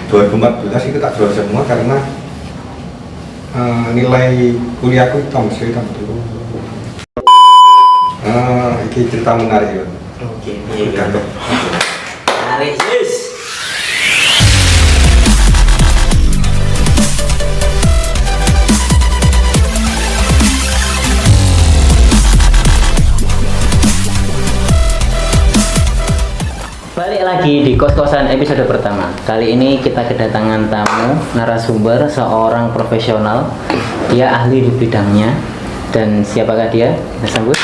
2014 itu tak jual semua karena nilai kuliahku hitam dulu. Ini cerita menarik ya. Oke, Menarik. Yes. Balik lagi di kos-kosan episode pertama. Kali ini kita kedatangan tamu narasumber, seorang profesional. Dia ahli di bidangnya. Dan siapakah dia? Kita sambut.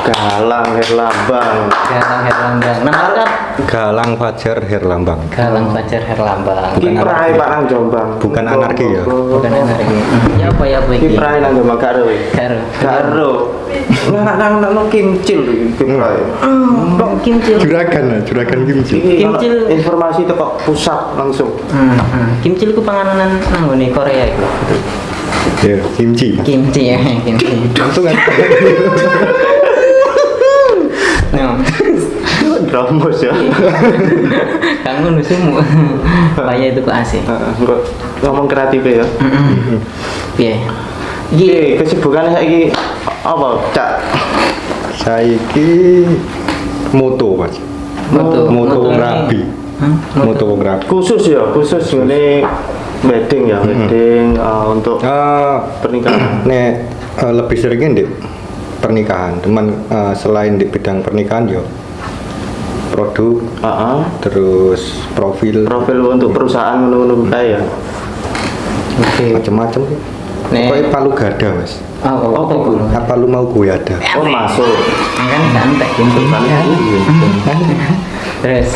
Galang Herlambang. Galang Herlambang. Nama lengkap? Galang Fajar Herlambang. Galang Fajar Herlambang. Kiprahe Pak nang Jombang. Bukan anarki ya. Bukan anarki. Ya apa iki? Kiprahe nang Jombang karo. Karo. Nang kimcil kiprahe. Kimcil. Juragan kimcil. Kimcil. Informasi teko pusat langsung. Kimcil ku panganan nang ngene Korea iku. Ya, kimchi. Kimchi ya, kimchi. Langsung kan. No. Dramos ya. Kamu nusumu. Bahaya itu kok asik. Ngomong kreatif ya. Piye? Iki kesibukannya saiki apa, Cak? Saiki moto, Mas. Moto rabi. Moto rabi. Khusus ngene wedding ya, wedding untuk pernikahan. Nek lebih seringnya di pernikahan, cuman selain di bidang pernikahan yo produk, terus profil untuk perusahaan ngono-ngono kae ya. Oke. Macam-macam sih. Pokoknya palu gada, Mas. Apa lu mau gue ada? Oh, masuk. Kan santai gitu kan. Terus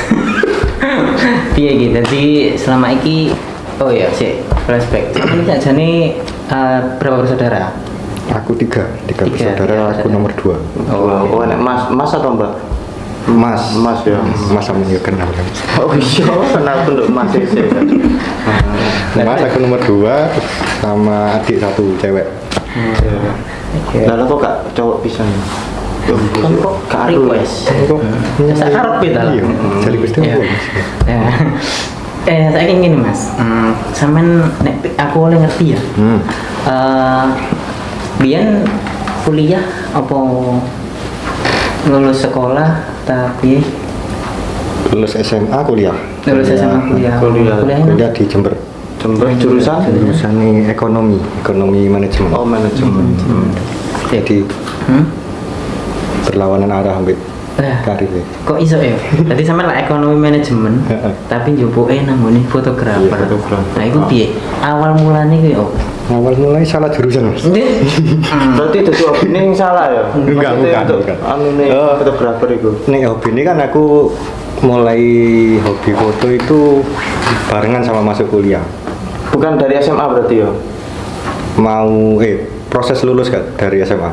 piye gitu. Jadi selama iki sih flashback. Ini sajane berapa bersaudara? Aku tiga bersaudara, aku nomor 2. Oh, enak mas atau mbak? Mas ya. Mas sama ya kenal kan. Oh iya, kenal untuk mas sih. Mas aku nomor 2 sama adik 1 cewek. Lalu kok gak cowok pisan? Kan kok gak request. Sak karep ta. Iya, jadi Gusti Allah. Saya ingin gini Mas, sampean nek aku oleh ngerti ya. Biyen kuliah apa lulus sekolah tapi Lulus SMA kuliah. Kuliah di Jember. Jurusan ini ekonomi manajemen. Oh, manajemen. Jadi berlawanan arah ambil karir. Kok iso ya? Tadi sampean lah ekonomi manajemen, tapi njoboke nang ngene fotografer. Iya, fotografer. Nah, iku piye? Awal mulane kuwi opo? Awal mulai salah jurusan, Mas. Berarti itu hobine yang salah ya? Enggak. Anune fotografer itu. Nih hobi ini kan aku mulai hobi foto itu barengan sama masuk kuliah. Bukan dari SMA berarti ya? Proses lulus kan dari SMA.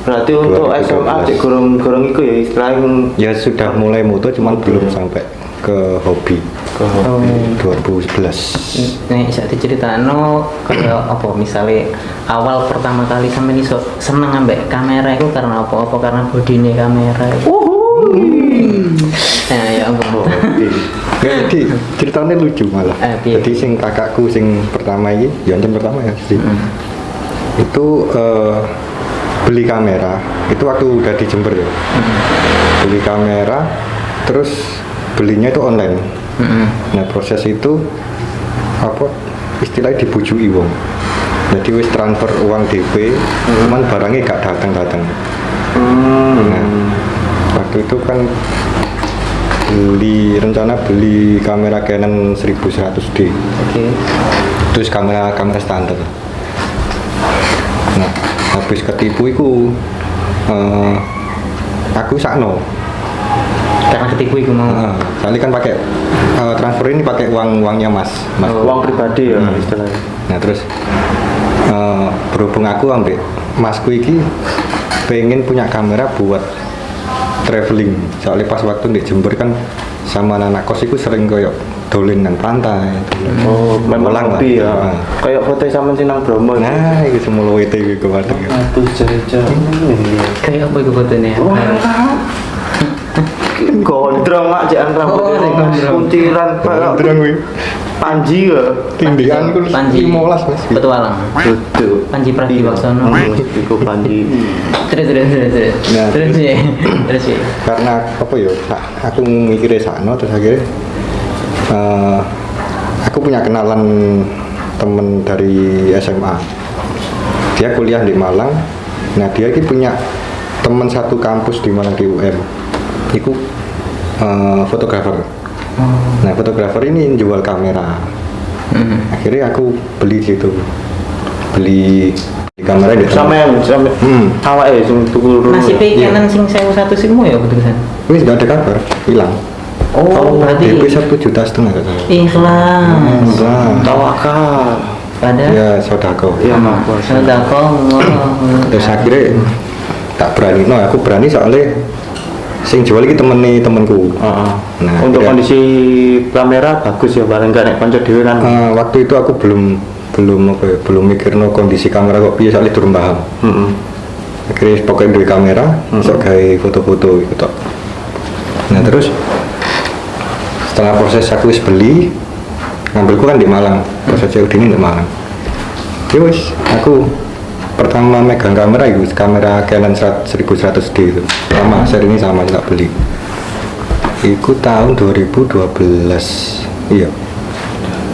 Berarti untuk 2012. SMA cek gorong itu ya istilahnya Ya sudah mulai moto cuman belum sampai ke hobi. 2011. Nek iso diceritakno kaya apa misale awal pertama kali sampeyan iso seneng ambek kamera itu karena apa? Apa karena bodine kamera? Nah, ya ampun. Jadi ceritanya lucu malah. Jadi sing kakakku sing pertama ini, yang pertama ya sih. Itu beli kamera. Itu waktu udah di Jember ya. Beli kamera, terus belinya itu online. Nah proses itu apa istilahnya dibujui wong. Jadi wis transfer uang DP, cuman barangnya gak datang. Nah waktu itu kan rencana beli kamera Canon 1100D. Terus kamera standar. Nah habis ketipu itu aku sakno Karena ketipu iku mau. Soalnya kan pakai transfer ini pakai uangnya mas. Uang pribadi ya istilahnya. Nah terus berhubung aku ambil masku iki pengen punya kamera buat traveling. Soalnya pas waktu di Jember kan sama anak kos itu sering koyok dolen nang pantai. Oh, memang hobi ya. Kayak foto sama nang Bromo. Nah, itu semua WT iki kemarin. Aduh, jajan. Kayak apa iku fotone? Gondrong mak jangan rambut kuntilan Gondrong kuwi. Panji ya. Tindikan ku Panji 15 Mas. petualang. Betul. Panji Pragiwaksono. Iku Panji. Terus. Nah, Terus ya. Terus ya. Karena apa ya? Aku mikirnya sana terus akhirnya aku punya kenalan temen dari SMA. Dia kuliah di Malang. Nah, dia ini punya teman satu kampus di Malang di UM. Iku fotografer. Nah, fotografer ini jual kamera. Akhirnya aku beli di situ. Beli kamera di Sampai awake sing tuku Nasib Canon sing 1001 singmu ya ketulisan. Wis enggak ada kabar, hilang. Oh, berarti DP 1,5 juta gak salah. ikhlas. tawakal. Pada Ya sodako. Ya mak. sedekah. Terus akhirnya tak berani, aku berani soalnya sing jual iki temenku. Nah, Untuk akhirnya, kondisi kamera bagus ya, paling enggak nek kanca dhewe kan. waktu itu aku belum mikir no kondisi kamera kok piye soalnya durung paham. Akhirnya pokoknya duwe kamera, sok gawe foto-foto gitu tok. Nah terus setelah proses aku wis beli, ngambilku kan di Malang, proses COD ini di Malang. Ya wis, aku pertama megang kamera itu kamera Canon 1100D itu, sama seri ini sama tak beli. Itu tahun 2012, iya.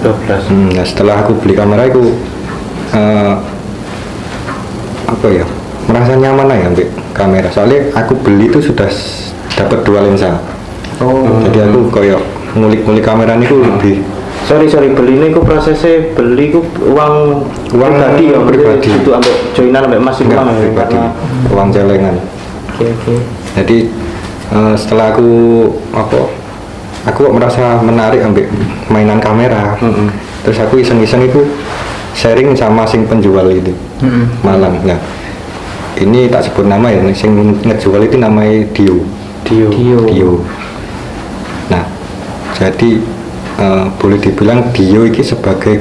12. Nah setelah aku beli kamera itu apa ya, merasa nyaman lah ya ambil kamera. Soalnya aku beli itu sudah dapat 2 lensa. Jadi aku koyok ngulik-ngulik kamera ini lebih. Sorry beli ini ku prosesnya beli ku uang pribadi ya, pribadi. Itu ambek joinan ambek Mas Enggak, uang ya, pribadi, karena uang celengan. Oke. Jadi setelah aku kok merasa menarik ambil mainan kamera. Terus aku iseng-iseng itu sharing sama sing penjual itu Malang. Nah ini tak sebut nama ya, sing ngejual itu namanya Dio. Nah jadi boleh dibilang Dio ini sebagai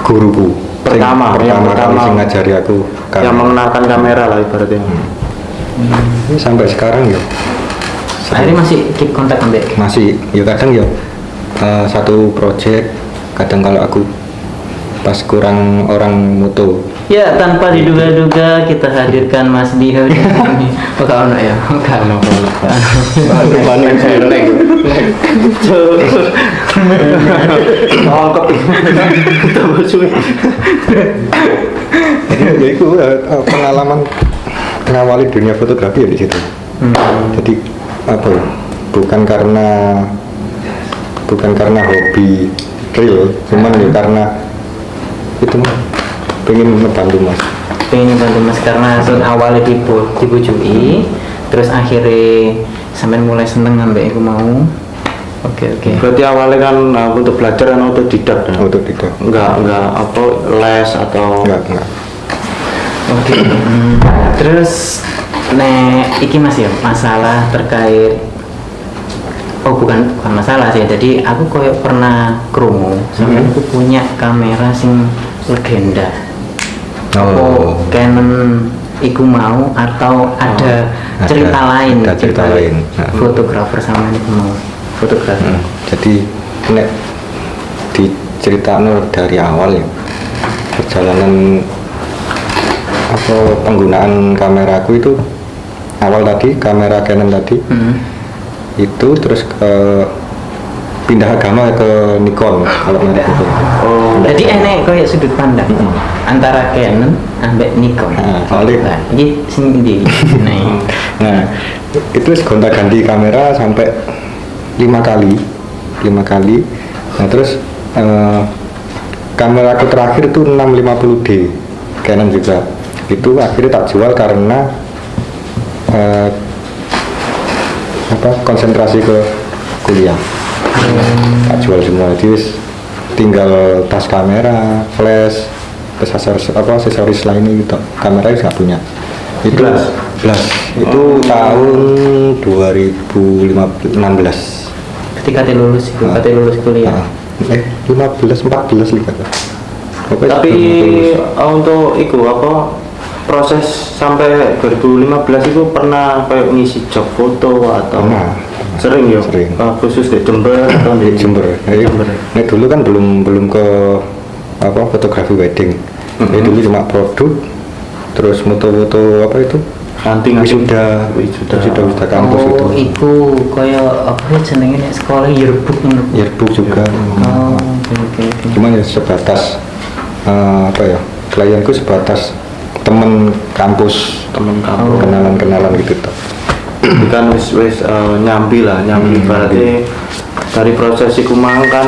guruku Pertama kali sing ngajari aku yang mengenalkan kamera lah ibaratnya. Ini sampai sekarang ya Akhirnya masih keep kontak sampai. masih ya kadang ya satu project kadang kalau aku pas kurang orang moto Ya, tanpa diduga-duga kita hadirkan Mas Dio di sini. Oh, kawan ya. Kawan. Paling seleng. Tangkap. jadi ya itu pengalaman mengawali dunia fotografi ya di situ. Jadi apa ya, bukan karena hobi real, cuman ya karena itu pengen ngebantu Mas. Pengen bantu Mas karena awalnya dibujui, terus akhirnya sampai mulai seneng ngambil aku mau. Oke. Berarti awalnya kan untuk belajar kan otodidak ya? Otodidak. Enggak apa les atau Enggak. Oke. Terus iki Mas ya masalah terkait bukan masalah sih. Jadi aku koyo pernah krungu sampai aku punya kamera sing legenda. Canon iku mau atau ada cerita lain? Ada cerita lain. Fotografer sama ini mau fotografer. Jadi nek diceritakno dari awal ya perjalanan penggunaan kameraku itu awal tadi kamera Canon tadi itu terus pindah agama ke Nikon kalau merek itu. Jadi enek kayak sudut pandang antara Canon ambek Nikon. Soalnya Iki sing ndi? nah itu gonta-ganti kamera sampai 5 kali. Nah terus kamera aku terakhir itu 650D Canon juga. Itu akhirnya tak jual karena konsentrasi ke kuliah. Tak jual semua, jadi tinggal tas kamera, flash, terus aksesoris lainnya gitu. Kamera nggak punya. Itu belas. Itu tahun 2016. Ketika lulus kuliah. 14 lihat. Tapi untuk itu proses sampai 2015 itu pernah kayak ngisi job foto atau Sering ya. Sering. Khusus di Jember atau di Jember. Jember. Nah, dulu kan belum ke apa fotografi wedding. Jadi dulu cuma produk, terus foto-foto apa itu? Wisuda kampus itu. Iku kaya apa ya jenenge nek sekolah yearbook ngono. Yearbook juga. Oh, oke. Cuman ya sebatas apa ya? Klienku sebatas temen kampus, kenalan gitu toh. Kan wis nyambi berarti dari proses iku mang kan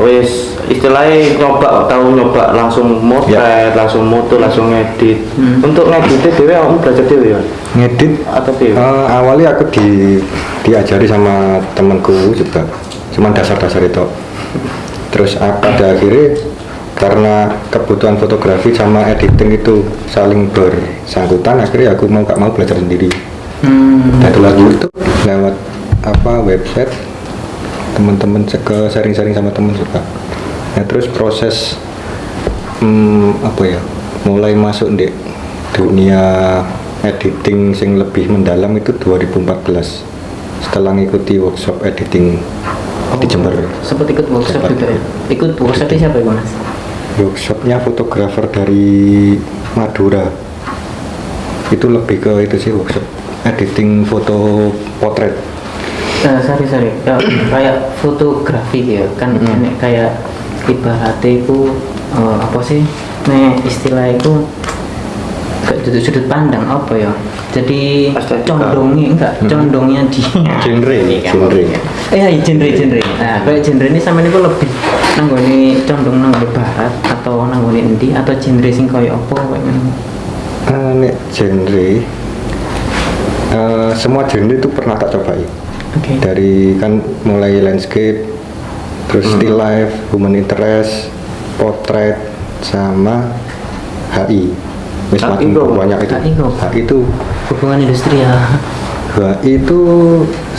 wis istilahnya nyoba langsung motret, langsung moto, langsung ngedit. Untuk ngeditnya dewe kamu belajar dewe ya? Ngedit atau dewe? Awalnya aku diajari sama temanku juga, cuman dasar-dasar itu. Terus pada akhirnya karena kebutuhan fotografi sama editing itu saling bersangkutan, akhirnya aku gak mau belajar sendiri. Dan lagi itu lewat website teman-teman ke sharing-sharing sama teman juga. Nah terus proses mulai masuk di dunia editing yang lebih mendalam itu 2014 setelah ngikuti workshop editing di Jember. Sempat ikut workshop juga ya? Ikut workshopnya siapa ya Mas? Workshopnya fotografer dari Madura. Itu lebih ke itu sih, workshop editing foto potret. Sorry ya, kayak fotografi ya kan kayak ibaratnya itu apa sih istilah itu sudut pandang apa ya, jadi condongnya di genre. Nah kayak genre ini sama ini kok lebih nanggone condong nanggone barat atau nanggone endi atau genre sing kayak apa kayak nek genre semua genre itu pernah tak cobai. Okay. Dari kan mulai landscape, terus still life, human interest, potret, sama HI. Banyak itu. HI itu hubungan industri ya. HI itu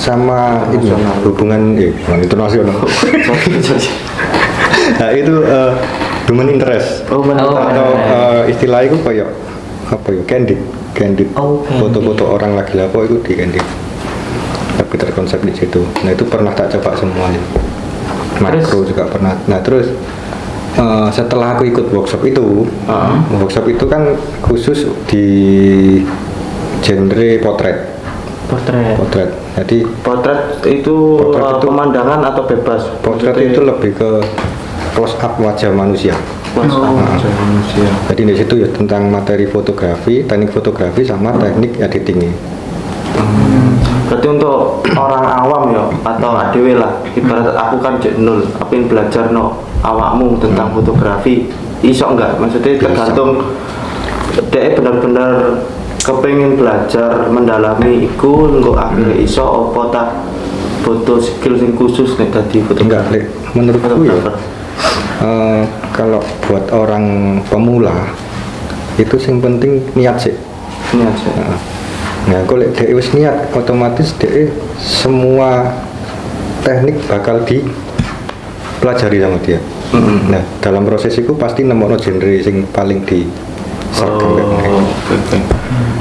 sama ini hubungan internasional. HI itu human interest. Atau istilah itu kayak candid. Foto-foto orang lagi lapo itu di candid. Tapi terkonsep di situ. Nah itu pernah tak coba semuanya. Makro juga pernah. Nah terus setelah aku ikut workshop itu kan khusus di genre potret. Jadi potret itu pemandangan atau bebas? Potret itu lebih ke close up wajah manusia. Jadi di situ ya tentang materi fotografi, teknik fotografi sama teknik editingnya. Berarti untuk orang awam ya atau adewe lah, ibarat aku kan nul, aku ingin belajar awakmu tentang fotografi, iso enggak? Maksudnya tergantung dia benar-benar kepengen belajar mendalami iku engko akhirnya iso apa tak foto skill sing khusus nek dadi fotografer. Enggak, menurutku ya kalau buat orang pemula itu yang penting niat sih. Nah, kalau dia wis niat, otomatis dia semua teknik bakal dipelajari sama dia. Nah, dalam proses itu pasti nemono genre yang paling di okay.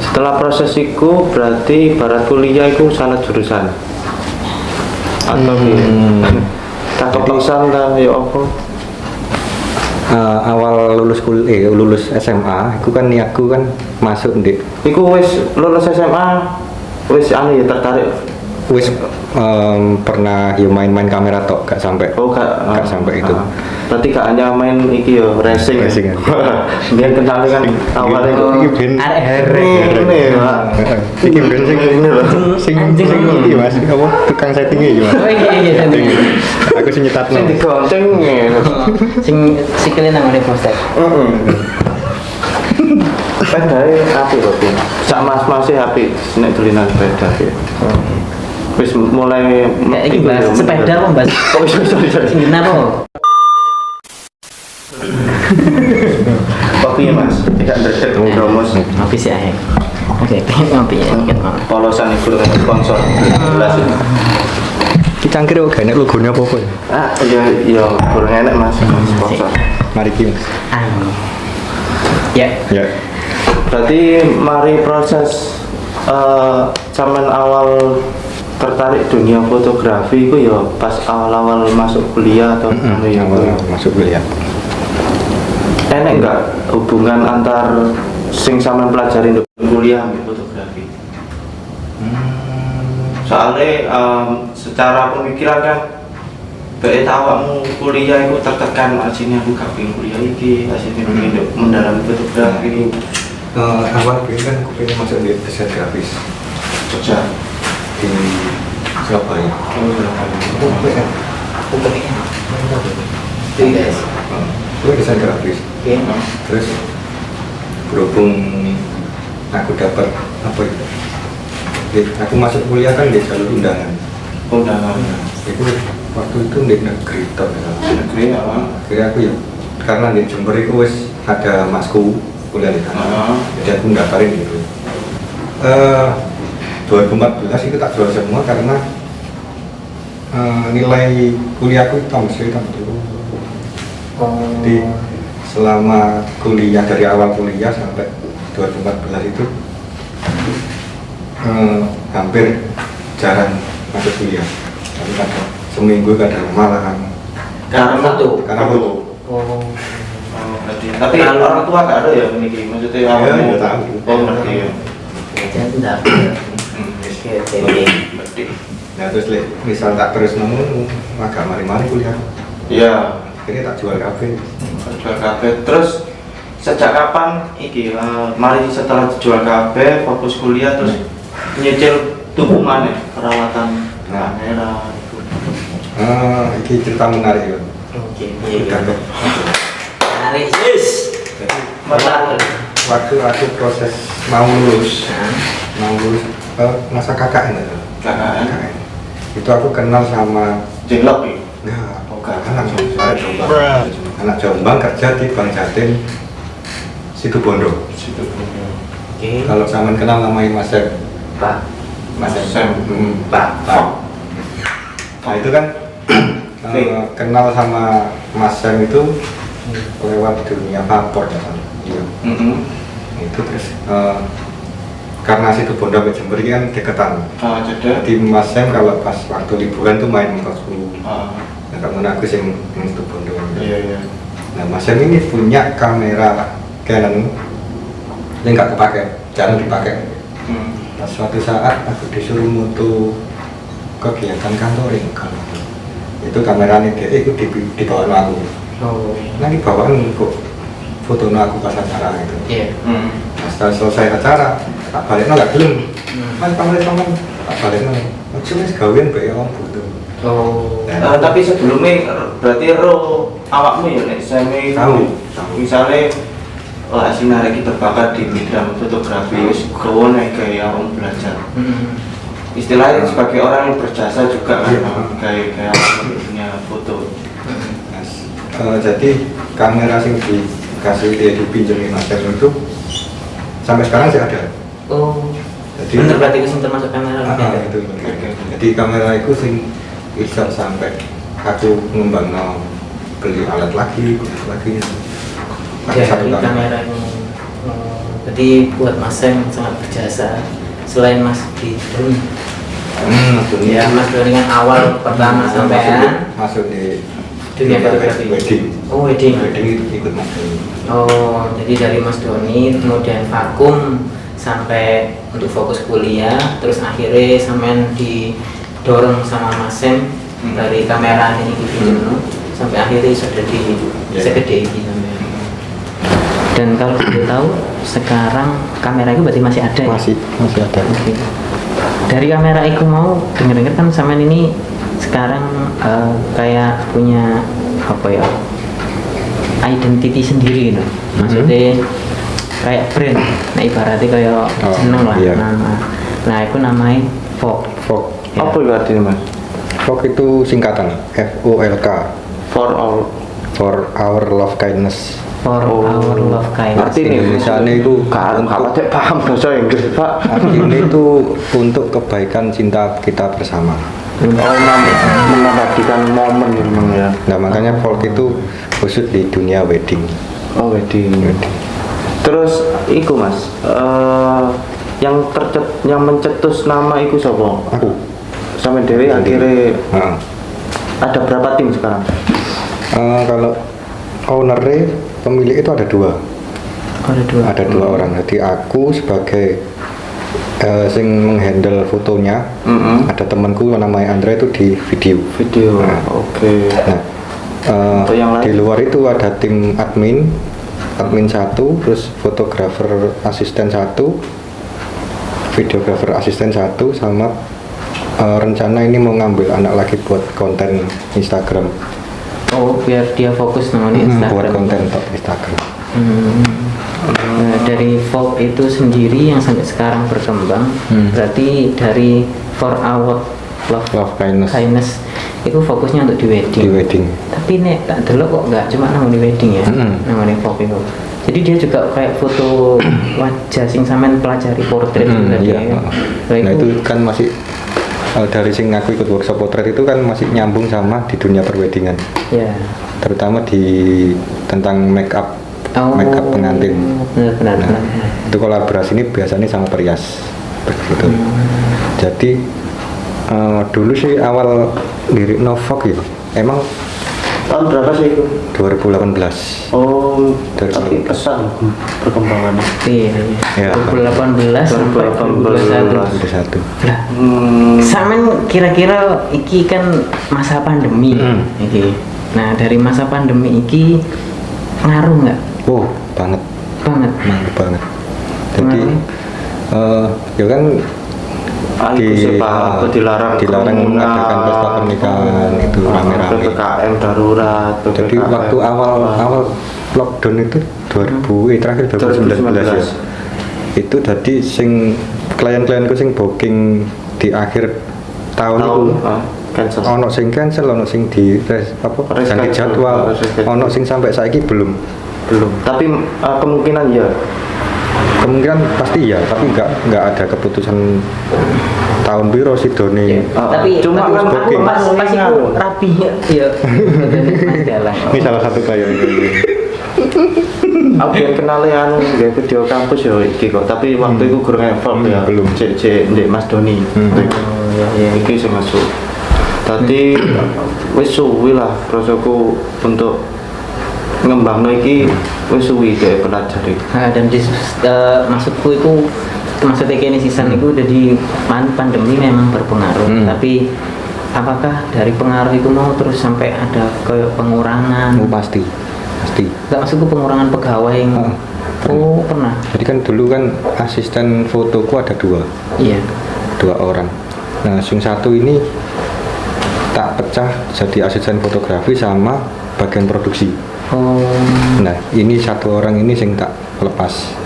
Setelah proses itu berarti barat kuliah itu salah jurusan atau tak kepaksa kan ya apa? Awal lulus SMA, aku kan niatku kan masuk di. Iku wis lulus SMA, wis ya tertarik. Wis pernah ya main-main kamera tok, gak sampai. Gak sampai itu. Berarti gak hanya main iki yo racing. Biar kenal kan awalnya iki ben iki ben sing iki Mas, apa tukang setting iki Mas. Oh iya setting. Aku sing nyetatno. Sing digonceng sing sikile nang ngene poster. Sepeda api kok. Sak mas-mase api nek dolinan sepeda ya. Wis mulai iki bahas sepeda apa bahas? Oh sorry. Sing kenapa? Kopi ya Mas, tidak berdek promos. Ngopi sih ahe. Oke, ngopi ya. Polosan itu dengan sponsor. Jelas. Ki cangkir kok gak enek logone apa-apa ya. Iya, kurang enak Mas sponsor. Mari ki Mas. Ya. Berarti mari proses zaman awal tertarik dunia fotografi itu ya pas awal-awal masuk kuliah atau yang masuk kuliah. Enak nggak hubungan antar sing sampean pelajari di kuliah ambil fotografi? Soalnya secara pemikiran kan baik awakmu kuliah itu tertekan aslinya aku gak pengen kuliah iki, aslinya pengen mendalami fotografi. Awal kan aku pengen masuk di desain grafis Jogja di Surabaya. Aku pengen itu guys. Aku desain grafis. Terus berhubung aku dapat apa itu? Aku masuk kuliah kan di jalur undangan. Itu waktu itu di negeri toh. Negeri apa? Jadi aku ya karena di Jember itu wis ada masku kuliah di sana. Jadi aku daftarin gitu. 2014 itu tak jual semua karena nilai kuliahku tahun itu. Jadi selama kuliah dari awal kuliah sampai 2014 itu hampir jarang masuk kuliah. Tapi kadang seminggu kadang malahan Karena foto. Tapi orang tua gak ada ya ini maksudnya awalnya tahu. Ngerti ya. Jadi tidak. Ngerti. Nah terus misal tak terus nemu agak mari-mari kuliah. Iya. Akhirnya tak jual kafe. Jual kafe. Terus sejak kapan iki mari setelah jual kafe fokus kuliah terus nyicil tumpungan ya perawatan kamera itu. Ini cerita menarik ya. Oke. Menarik. Waktu aku proses mau lulus masa KKN itu. KKN. Itu aku kenal sama Jenglok ya? Enggak, anak Jombang kerja di Bank Jatim Situbondo. Oke. Kalau sampean kenal namanya Mas Sem. Pak. Mas Sem. Pak. Nah itu kan kenal sama Mas Sem itu lewat dunia vapor ya kan. Iya. Itu terus karena Situbondo ke Jember ini kan deketan. Jadi Mas Sem kalau pas waktu liburan tuh main motorku. Nah kamu aku sing Situbondo. Iya. Nah Mas Sem ini punya kamera Canon yang nggak kepake, jarang dipakai. Pas suatu saat aku disuruh moto kegiatan kantor itu kameranya dia itu dibawa aku. Nah dibawaan kok foto aku pas acara itu. Iya. Setelah selesai acara tak balik nggak belum. Mas pamer tak balik cuma segawian bae om foto. Tapi sebelumnya berarti awakmu ya nek semi Tahu. Misalnya aslinya lagi berbakat di bidang fotografi wis gowo nek kayak orang belajar. Istilahnya sebagai orang yang berjasa juga kan kayak punya foto. Jadi kamera sing dikasih dia dipinjemin Mas Sem itu sampai sekarang sih ada. Jadi Bener berarti itu termasuk kamera. Itu. Jadi kamera itu sing bisa sampai aku ngembang beli alat lagi. Jadi kamera ini jadi buat Mas Sem sangat berjasa. Selain Mas di drone, ya Mas drone kan awal pertama sampai masuk di dunia fotografi. Wedding. Wedding Ikut Mas Doni. Jadi dari Mas Doni kemudian vakum sampai untuk fokus kuliah, terus akhirnya sampean didorong sama Mas Sem dari kamera ini dipinjam sampai akhirnya sudah di segede ini sampai. Dan kalau kita tahu sekarang kamera itu berarti masih ada ya? Masih ada. Okay. Dari kamera itu mau denger-denger kan sampean ini sekarang kayak punya apa ya, identity sendiri gitu. Maksudnya kayak brand. Nah ibaratnya kayak seneng lah. Iya. Nah itu namanya Fog. Ya. Apa itu artinya Mas? Fog itu singkatan FOLK. For our love kindness. For our love kindness. Artinya Indonesia itu kalau tidak paham bahasa Inggris Pak. artinya itu untuk kebaikan cinta kita bersama. Menabadikan momen memang ya. Nah makanya folk itu khusus di dunia wedding. Wedding. Terus iku Mas, yang mencetus nama iku sapa? Aku. Sampai dewe akhirnya Nah, ada berapa tim sekarang? kalau owner pemilik itu ada dua. Ada dua. Ada dua orang. Jadi aku sebagai sing menghandle fotonya. Ada temanku namanya Andre itu di video. Nah, Oke. Nah, Untuk yang di lain? luar itu ada tim admin satu, terus fotografer asisten satu, videografer asisten satu, sama rencana ini mau ngambil anak lagi buat konten Instagram. Oh, biar dia fokus nemenin Instagram. Buat konten untuk Instagram. Nah, dari Vogue itu sendiri yang sampai sekarang berkembang, berarti dari For Our Love Kindness itu fokusnya untuk di wedding. di wedding. Tapi nek tak delok kok nggak cuma nang di wedding ya, nang di Vogue itu. Jadi dia juga kayak foto wajah sing sampean pelajari portrait juga Iya. dia. Nah itu kan masih dari sing aku ikut workshop potret itu kan masih nyambung sama di dunia perweddingan, Ya. terutama tentang make up pengantin. Benar. Itu kolaborasi ini biasanya sama perias begitu. Jadi dulu sih awal lirik Novok ya emang Tahun berapa sih itu? 2018. Oh, Dari tapi pesan perkembangannya. Iya. Ya. 2018 sampai 2021. 2021. Lah, sampean kira-kira iki kan masa pandemi iki. Nah, dari masa pandemi iki ngaruh nggak? Oh, banget Banget. Jadi ya kan dilarang mengadakan pesta pernikahan itu rame-rame. PPKM darurat. Jadi waktu awal lockdown itu terakhir 2019 ya. Itu tadi klien-klienku sing booking di akhir tahun itu cancel. ono sing cancel, ono sing ganti jadwal, ono sing sampai saiki belum. Tapi kemungkinan ya. Kemungkinan pasti ya, tapi nggak ada keputusan tahun biru sih Doni. Tapi cuma kan booking. pas itu rapi ya. Ini salah satu kayak ini. Aku yang kenal anu gak video kampus ya iki kok, tapi waktu itu kurang evolve ya. Belum. Cek Ndek Mas Doni. Ya. Iki sing masuk. Tadi wis suwi lah prosoku untuk ngembangno iki wis suwi dhek pelajari. Nah, dan maksudku itu maksudnya kini season itu udah di pandemi memang berpengaruh, tapi apakah dari pengaruh itu mau terus sampai ada kayak pengurangan? Oh, pasti. Nggak, maksudku pengurangan pegawai yang pernah. Jadi kan dulu kan asisten fotoku ada dua orang. Nah, sing satu ini tak pecah jadi asisten fotografi sama bagian produksi. Nah, ini satu orang ini sing tak lepas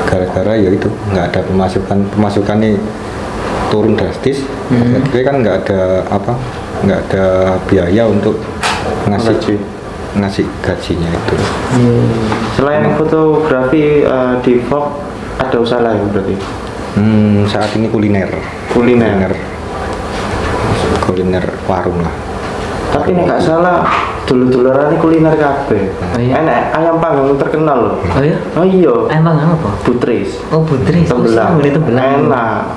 gara-gara ya itu nggak ada pemasukannya turun drastis. Jadi kan nggak ada biaya untuk ngasih gajinya itu. Selain fotografi di Vogue ada usaha lain berarti? Saat ini kuliner warung lah. Tapi nek nggak salah dulur-duluran kuliner kabeh. Enak ayam panggang terkenal loh. Oh iya? Oh iya. Emang apa? Butris. Oh, Butris. Tembelang. Enak.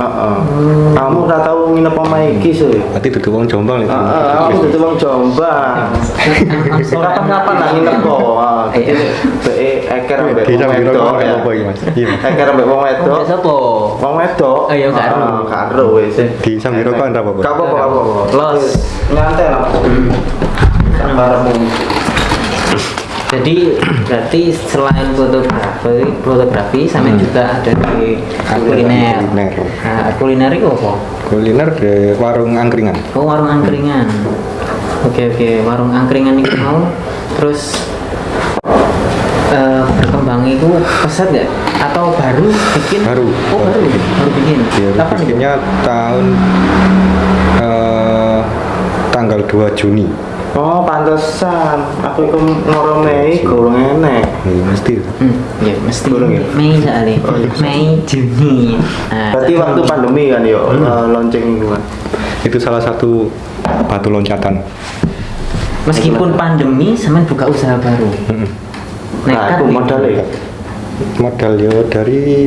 Kamu udah tahu nginep omahe iki sih. Berarti dudu wong Jombang itu. Aku dadi wong Jombang. Kapan-kapan lah nginep kok. Jadi eker ambek Di wong Sambiro wedok. kok apa iki, Mas? Iya. Eker ambek wong wedok. Siapa? Wong wedok. Oh iya, karo. Karo wis. Di Sambiro kok ora apa-apa. Gak apa-apa. Los. Nyantai lah. Sabarmu. Jadi berarti selain fotografi sampai juga ada di kuliner. Nah, kuliner itu apa? Kuliner di warung angkringan. Oh, warung angkringan. Oke, warung angkringan itu mau terus berkembang itu pesat nggak? Atau baru bikin? Baru Bikin. Kapan bikinnya tahun tanggal 2 Juni. Oh, pantesan. Aku iku ngoromei gorong enek. Iya, mesti. Ya mesti. Kurang ya? Mei soalnya. Mei Juni. Nah, Berarti waktu pandemi kan yo launching itu kan. Itu salah satu batu loncatan. meskipun pandemi, sampean buka usaha baru. Nah, aku modalnya. Modal yo dari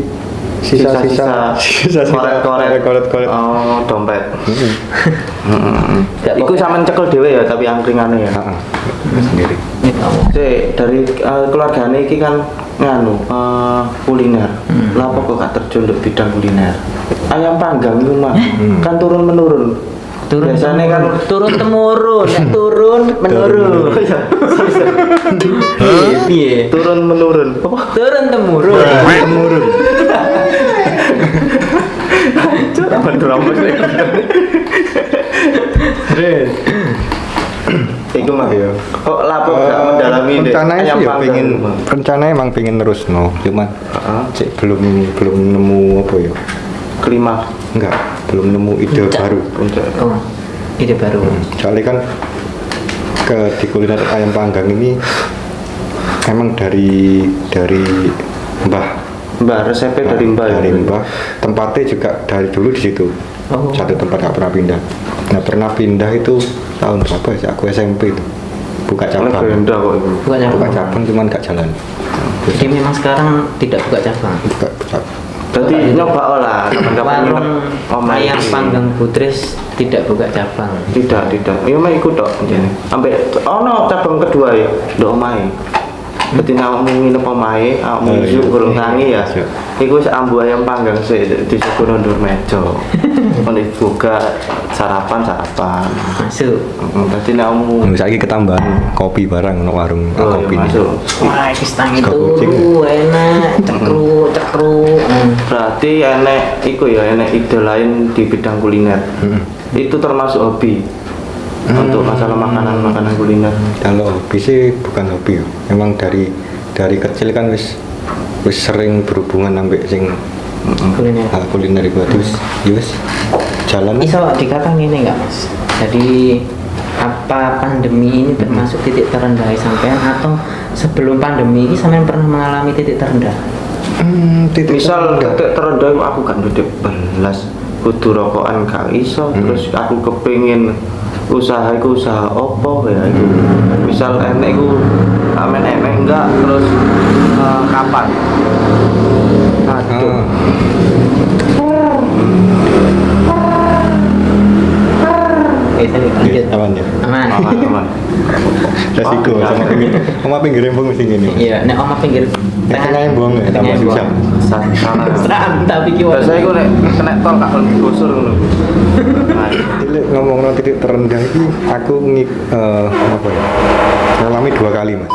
sisa-sisa koret-koret. Oh, dompet. Nggak Iku pokoknya- sampean cekel dhewe ya tapi angkringannya ya. Heeh. Sendiri. Dari keluargane iki kan kuliner. Lah kok gak terjun untuk bidang kuliner? Ayam panggang itu mah kan turun menurun. Biasanya kan turun temurun, nek turun menurun. Piye? Turun menurun. Turun temurun. Temurun. Apa drama sih? Iku mah ya. Kok lapo gak mendalami deh rencananya ayam sih ya panggang pengen itu, Bang? rencananya emang pengen terus cuman Heeh. cek belum nemu apa ya Kelima. enggak belum nemu ide baru Oh, ide baru. soalnya kan di kuliner ayam panggang ini emang dari Mbah resepnya dari Mbah. dari ya? mbah tempatnya juga dari dulu di situ Oh. satu tempat nggak pernah pindah. Nah pernah pindah itu tahun berapa ya? Aku SMP itu buka cabang. Legenda kok itu. Buka Buka cabang. cabang cuman nggak jalan. Jadi memang sekarang tidak buka cabang. Buka cabang. Berarti nyoba olah kapan-kapan Warung omah ayam iki. panggang Butris tidak buka cabang. Tidak. Ya mah ikut tok jane. Sampai ono cabang kedua ya, ndok omahe. Berarti awakmu nginep omahe, awakmu Oh, isuk iya. gurung tangi ya. Iya. Iku wis ambu ayam panggang sik di Sukono Ndur Mejo. Ono buka sarapan. Masuk. Berarti awakmu Misalnya ketambahan kopi barang no warung oh, kopi iya, nih. masuk. Wah, kistang itu Suka kucing. enak, cekruk. Berarti enek iku ya enek ide lain di bidang kuliner. Itu termasuk hobi. Untuk masalah makanan kuliner. Kalau hobi sih bukan hobi ya. Emang dari kecil kan wis sering berhubungan sampai sing Kuliner. kuliner itu terus ya wis jalan. Iso dikatakan ini enggak, Mas? Jadi apa pandemi ini termasuk titik terendah sampean atau sebelum pandemi ini sampean pernah mengalami titik terendah? Titik Misal terendah. titik terendah aku kan duduk belas kudu rokokan gak iso terus aku kepingin usaha opo ya itu misal enek iku amen emek enggak terus kapan aduh Oke, saya lanjut. Aman ya. Aman. aman Resiko Oh, sama iya. sama pinggir embung mesti gini. Iya, nek oma pinggir Tengah embung ya tambah Tengah susah. embung. salah Seram tapi ki biasa iku nek kena tol gak lebih gusur ngono nah Jadi ngomong titik terendah itu aku apa ya? Ngalami 2 kali mas.